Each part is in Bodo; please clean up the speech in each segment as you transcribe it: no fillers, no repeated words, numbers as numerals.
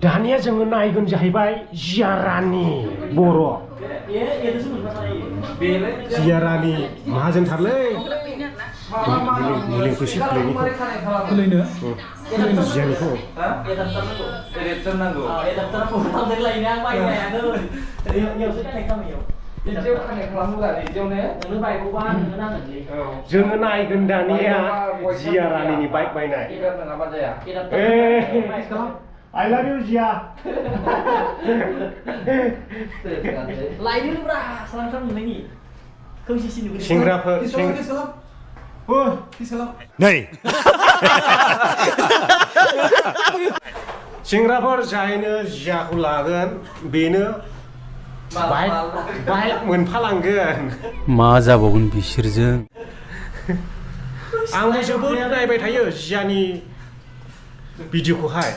दानिया जोङो नायगोन जाहैबाय जियारानि बर' जियारानि माहाजोनथारलै मुलिखौ एसे खुलैनो जियानिखौ जोङो नायगोन दानिया जियारानिनि बाइक बायनाय I love you, Jia. Singraफोर नै सिंग्राफोर जायनो जियाखौ लागोन बेनो बाइक मोनफालांगोन मा जाबावगोन बिसोरजों आंबो जोबोद नायबाय थायो जियानि भिडिअखौहाय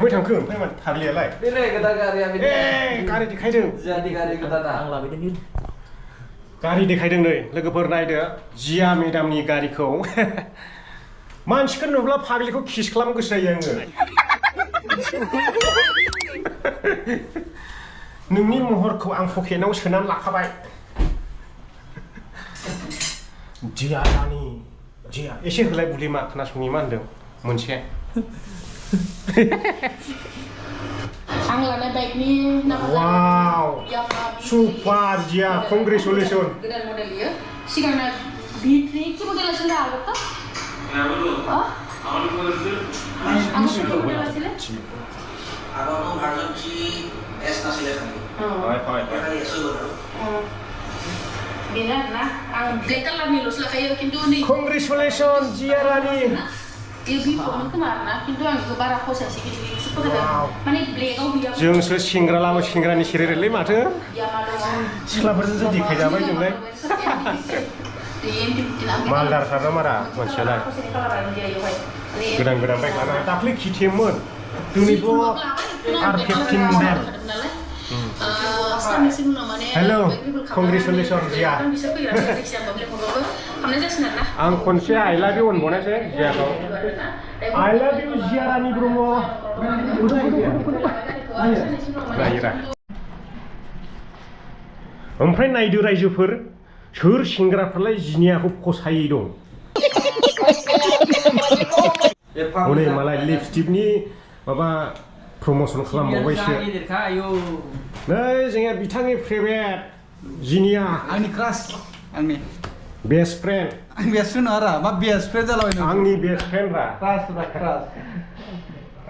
मै थांखो ओमफ्राय मा थारलियालाय गारि देखायदों गारि देखायदों नै लोगोफोर नायदो जिया मेडामनि गारिखौ मानसिखौ नुब्ला फाग्लिखौ किस खालामनो गोसो जायो आङो नोंनि महरखौ आं पकेटआव सोनानै लाखाबाय जिया रानि जिया एसे होलाय बुलिमा खोनासङि मा होनदों मोनसे आं लानाय बाइकनि नामा वाव सुपार जिया कंग्रेचुलेसन गोदान मडेल बियो सिगांना V3 की मडेल असेल ना आवडतं बेना ना आं ब्लेक कालारनिल'सो लाखायो खिन्थु नै कंग्रेचुलेसन जिया रानि जोंसो सेंग्रा लामा सेंग्रानि सेरेरेलै माथो सिख्लाफोरजोंसो देखायजाबाय जोंलाय मालदारथार मारा मानसियालाय गोदान गोदान बाइक लाना दाख्लै खिथेमोन दिनैथ' R15 हेलो कंग्रेचुलेसन जिया आं खनसे I love you होनबावनायसै जियाखौ I love you जिया रानि ब्रह्म ओमफ्राय नायदो रायजोफोर सोर सेंग्राफ्रालाय जिनियाखौ फसायै दं हनै मालाय लिपस्टिकनि माबा प्रमोशन खालामबावबायसो नै जोंहा बिथांनि फेभरेट जिनिया आंनि क्रास आंनि बेस्ट फ्रेन्ड आं बेस्ट फ्रेन्ड आरा मा बेस्ट फ्रेन्ड जालाबाय आंनि बेस्ट फ्रेन्ड रा क्रास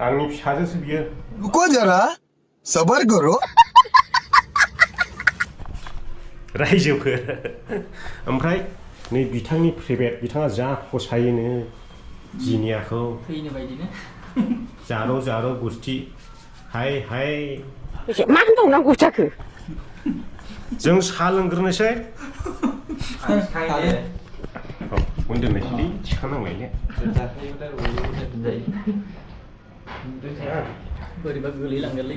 आंनि फिसाजोसो बियो रुको जरा सबर करो रायजोफोर ओमफ्राय नै बिथांनि फेभरेट बिथाङा जा फसायोनो जिनियाखौ फैनो बायदिनो जारो जारो गुस्थि हाय हाय मा होनबावनांगौ जाखो जों साहा लोंग्रोनोसै दोननोसैलै थिखानांलायले बोरैबा गोलैलांगोनलै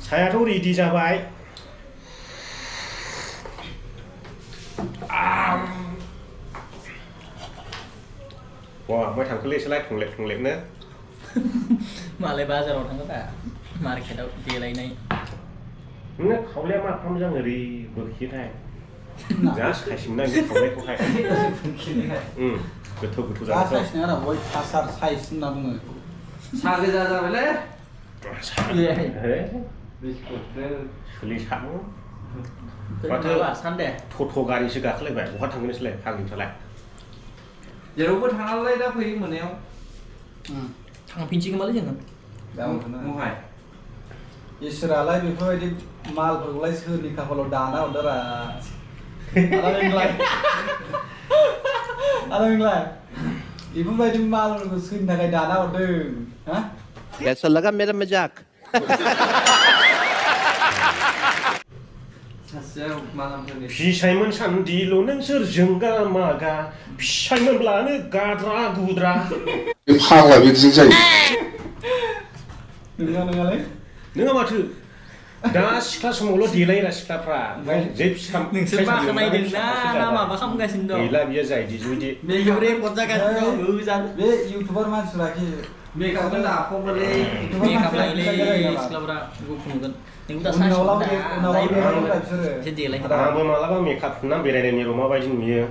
सायाथ' रेडि जाबाय वा मै थांखोलै एसेलाय थंलेबनो मालाय बाजाराव थाङो दा मार्केटाव देलायनाय नोंना खावलाया मा खालामजां ओरै बोखिथाय जा साइसमोन आंनि खावलायखौहाय गोथौ गोथौ जा साइस नङा बय थासार साइस होनना बुङो सा गोजा जाबायलै सोलिसाबो माथो सानदे टट' गारिसो गाखोलायबाय बहा थांगोन नोंसोरलाय फाग्लिफ्रालाय जेरावबो थाङालाय दा फैयो मोनायाव थांफिनसिगोन मालै जोङो महाय इसोरालाय बेफोरबायदि मालफोरखौलाय सोरनि खाफालाव दाना हरदोरा आलाय बेफोरबायदि मालफोरखौ सोरनि थाखाय दाना हरदों हा कैसा लगा मेरा मजाक फिसायमोन सान्दिल' नोंसोर जोंगा मागा फिसायमोनब्लानो गाद्रा गुद्रा फाग्ला बिदिजों जायो नोङालै नोङा माथो दा सिख्ला समावल' देलायोना सिख्लाफ्रा ओमफ्राय जै फिसा नोंसोर बाखनायदों ना माबा खालामगासिनो दं गैला बियो जायदि जुदि बेयाव रेकर्ड जागासिनो दं होजानो बे इउटुबार मानसिफ्रा कि मेकआपखौ दाख'बोलै मेकआप लायोलै सिख्लाफ्रा गुफुर नुगोन नोंबो दा उनाव लाबो सानसे उनाव लाबो बिसोरो एसे देलाय आंबो मालाबा मेकआप फुनना बेरायनायनि र' माबायदि नुयो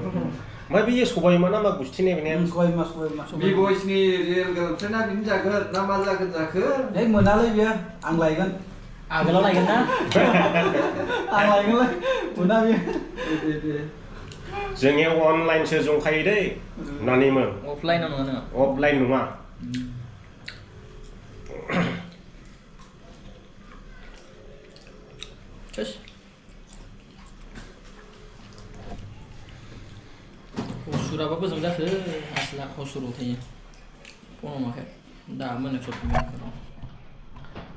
ओमफ्राय बेयो सबायमा ना मा गुस्थिनाय बेनिया सबाय मा बि बयसनि रियेल गार्लफ्रेन्डआ बिनो जागोन ना मा जागोन जाखो है मोनालै बियो आं लायगोन आगोलाव लायगोन ना आं लायगोनलै मोना बियो जोंनियाव अनलाइनसो जंखायो दै नानिमोन अफलाइनाव नङा नोङो अफलाइन नङा हसुराबा बोजों जाखो आसला हसुराव थायो फन हमाखै दा मोनायाव सफैबाय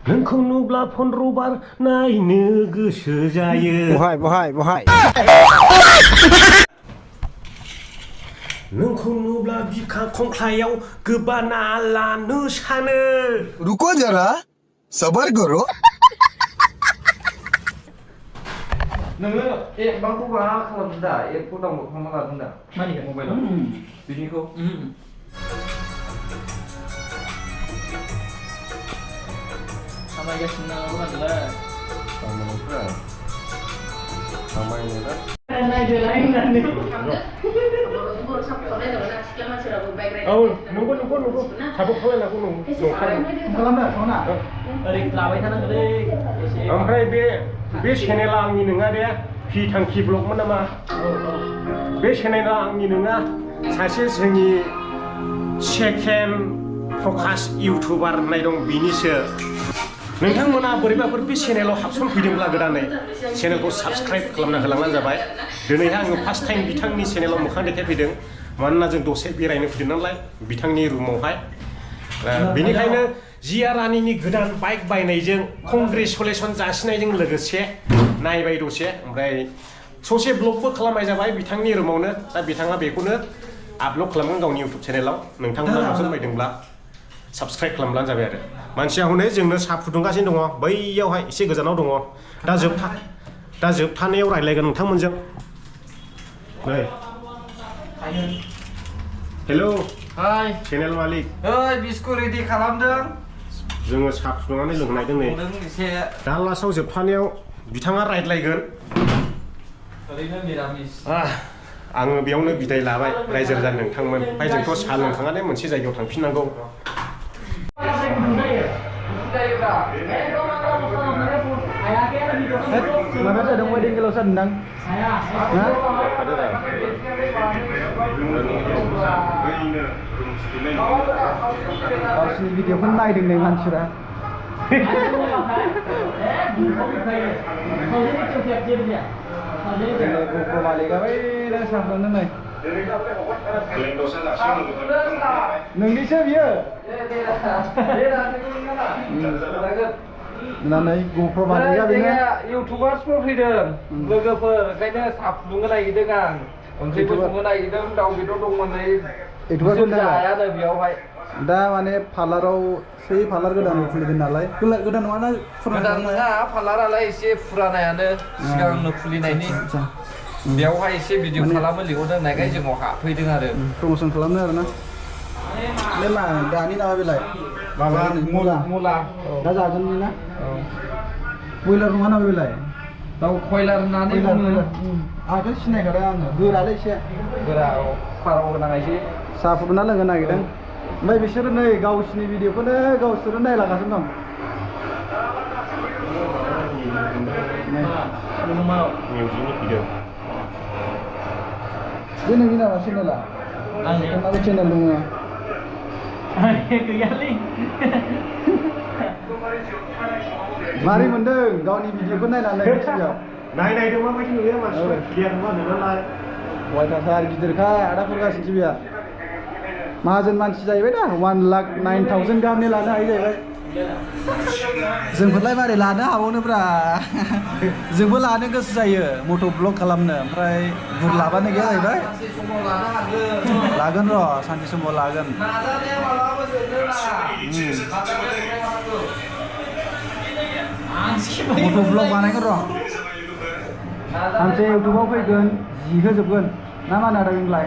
नोंखौ नुब्ला फन रबार नायनो गोसो जायो बहाय नोंखौ नुब्ला बिखा खंख्लायाव गोबाना लानो सानो रुको जरा सबर करो नोङो एपखौ बाहा खालामदों दा एपखौ डाउनलड खालामना लादों दा मानिखौ मबाइलाव बिनिखौ खामायगासिनो नालाय नायदोलाय होननानै baru sabtu ada dengan sekian masih ragu baik baik. Oh, nunggu. Sabuk खालामनांगौ नंखागौ. खालामनो सना ओरै लाबाय थानांगोलै एसे ओमफ्राय बे चेनेला आंनि नङा दे फि थांखि ब्लगमोन नामा बे चेनेला आंनि नङा सासे जोंनि सेकेन्ड फकास इउटुबार होननाय दं बिनिसो नोंथांमोना बोरैबाफोर बे चेनेलाव हाबसनफैदोंब्ला गोदानै चेनेलखौ साबस्क्राइब खालामना होलांबानो जाबाय दिनैहाय आङो फार्स्ट टाइम बिथांनि चेनेलाव मोखां देखायफैदों मानोना जों दसे बेरायनो फैदों नालाय बिथांनि रुमावहाय बेनिखायनो जिया रानिनि गोदान बाइक बायनायजों कंग्रेचुलेसन जासिनायजों लोगोसे नायबाय दसे ओमफ्राय ससे ब्लगबो खालामनाय जाबाय बिथांनि रुमावनो दा बिथाङा बेखौनो आपल'ड खालामगोन गावनि इउटुब चेनेलाव नोंथांमोना हाबसनबायदोंब्ला साबस्क्राइब खालामब्लानो जाबाय आरो मानसिया हनै जोंनो साहा फुदुंगासिनो दङ बैयावहाय एसे गोजानाव दङ दा जोबथानायाव रायलायगोन नोंथांमोनजों नै हेलौ हाय चेनेल मालिक ओइ बिस्कुट रेडि खालामदों जोङो साहा फुदुंनानै लोंनायदों नै एसे दा लास्टआव जोबथानायाव बिथाङा रायज्लायगोन ओरैनो निरामिस आङो बेयावनो बिदाय लाबाय रायजो राजा नोंथांमोन ओमफ्राय जोंथ' साहा लोंखांनानै मोनसे जायगायाव थांफिननांगौ माबा जादों वेडिं गोलाव जादोंदां गावसिनि भिडिअखौ नायदों नै मानसिफ्रा मालिका बै साफ्रानो नै नोंनिसो बियो नुनानै गप्र मालिका बेनो इउटुबार्सफोर फैदों लोगोफोर ओंखायनो साहा फुदुंनो नागिरदों आं ओंख्रिबो संनो नागिरदों दाउ बेदर दंमोन नै इउटुबारफोर जायानो बेयावहाय दा माने पार्लाराव पार्लार गोदान खुलिदों नालाय गोदान नङा ना गोदान नङा पार्लारालाय एसे फुरानायानो सिगांनो खुलिनायनि बेयावहाय एसे भिडिअ खालामनो लिंहरदों होननायखाय जोंनाव हाबफैदों आरो प्रमोसन खालामनो आरोना बे मा दानि नामा बेलाय माबा मुला दा जागोननि ना बयलार नङा नामा बेलाय दाउ कयलार होननानै बुङो आंथ' सिनायखादों आङो गोरालै एसे गोरा फाराव गोनां एसे साहा फुदुंना लोंनो नागिरदों ओमफ्राय बिसोरो नै गावसिनि भिडिअखौनो गावसोरो नायलागासिनो दं बे नोंनि नामा चेनेला आंनि चेनेल दङ गैयालै मारै मोनदों गावनि भिडिअखौ नायनानै टिभियाव नायदों माबायदि नुयो मानसिफोर क्लियार नुवा नालाय वाइटासार गिदिरखा आदाफोर गासिनो टिभिया माहाजोन मानसि जाहैबाय दा 1,09,000 गाहामनि लानो हायो जाहैबाय जोंफोरलाय मारै लानो हाबावनोब्रा जोंबो लानो गोसो जायो मट' ब्लग खालामनो ओमफ्राय बुर लाबानो गैया जाहैबाय लागोन र' सानसे समाव लागोन आं मट' ब्लग बानायगोन र' सानसे इउटुबाव फैगोन जि होजोबगोन ना मा होनो नोंलाय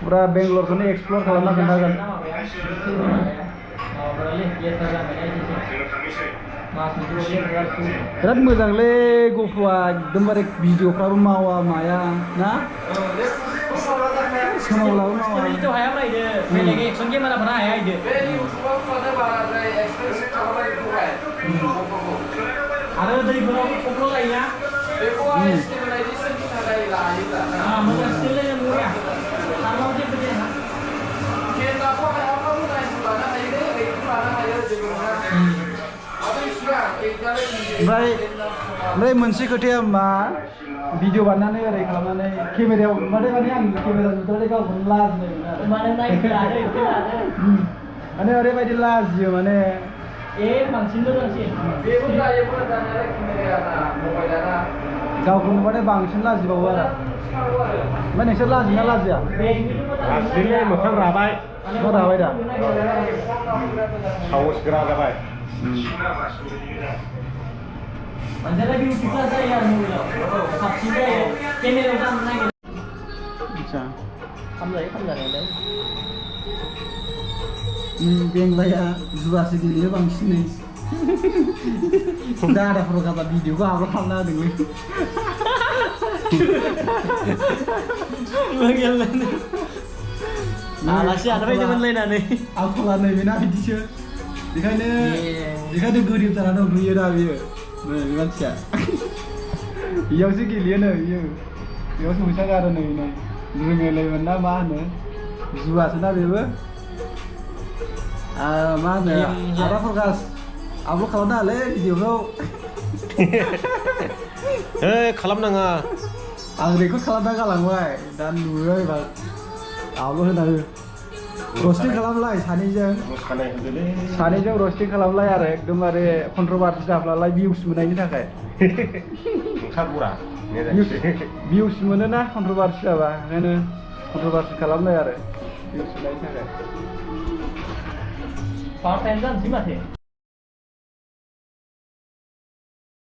फुरा बेंगलरखौनो एक्सप्लर खालामना खोन्थागोन बिराद मोजांलै गफ'आ एकदमबारे भिडिअफ्राबो मावा माया ना सोमावलाबो मावा itu hayam lah ide belegnya action game mana pernah ya ide ada dari berapa koplo lainnya ah mungkin style yang murah sama aja betul ya ओमफ्राय मोनसे खोथाया मा भिडिअ बानायनानै ओरै खालामनानै केमेरायाव नुबाथाय माने आं केमेरा नुबाथाय गावखौनो लाजिनाय मोनो माने ओरैबायदि लाजियो माने गावखौ नुबाथाय बांसिन लाजिबावो आरो ओमफ्राय नोंसोर लाजिना लाजिया लाजिलै मोखां राबाय राबाय दा साहस गोरा जाबाय Ada lagi kita saya mula. Saksi saya kamera udah naik. Bisa. Kamera ada. बेंलाया जुवासो गेलेयो बांसिनै दा आदाफोराव गाबा भिडिअखौ आपल'ड खालामना होदोंलै आलासि आदा फैदोंमोनलायनानै आखला नैबेना बिदिसो बेखायनो गोरिब जानानै दंथ'यो दा बियो नै बे मानसिया बेयावसो गेलेयो नै बियो बेयावसो मोसागारो नै रोङोलायमोन ना मा होनो जुवासो ना बेबो मा होनो आदा फरकास आपल'ड खालामनाङालै भिडिअखौ खालामनाङा आं रेकर्ड खालामना गालांबाय दा नुयो एबार आपल'ड होना हो रस्टिं खालामलाय सानैजों रस्टिं खालामलाय आरो एकदमबारे कन्ट्रभार्सि जाफ्लालाय भिउस मोननायनि थाखाय भिउस मोनोना कन्ट्रभार्सि जाबा ओंखायनो कन्ट्रभार्सि खालामलाय आरो भिउस मोननायनि थाखाय Part time kan sih mas ya?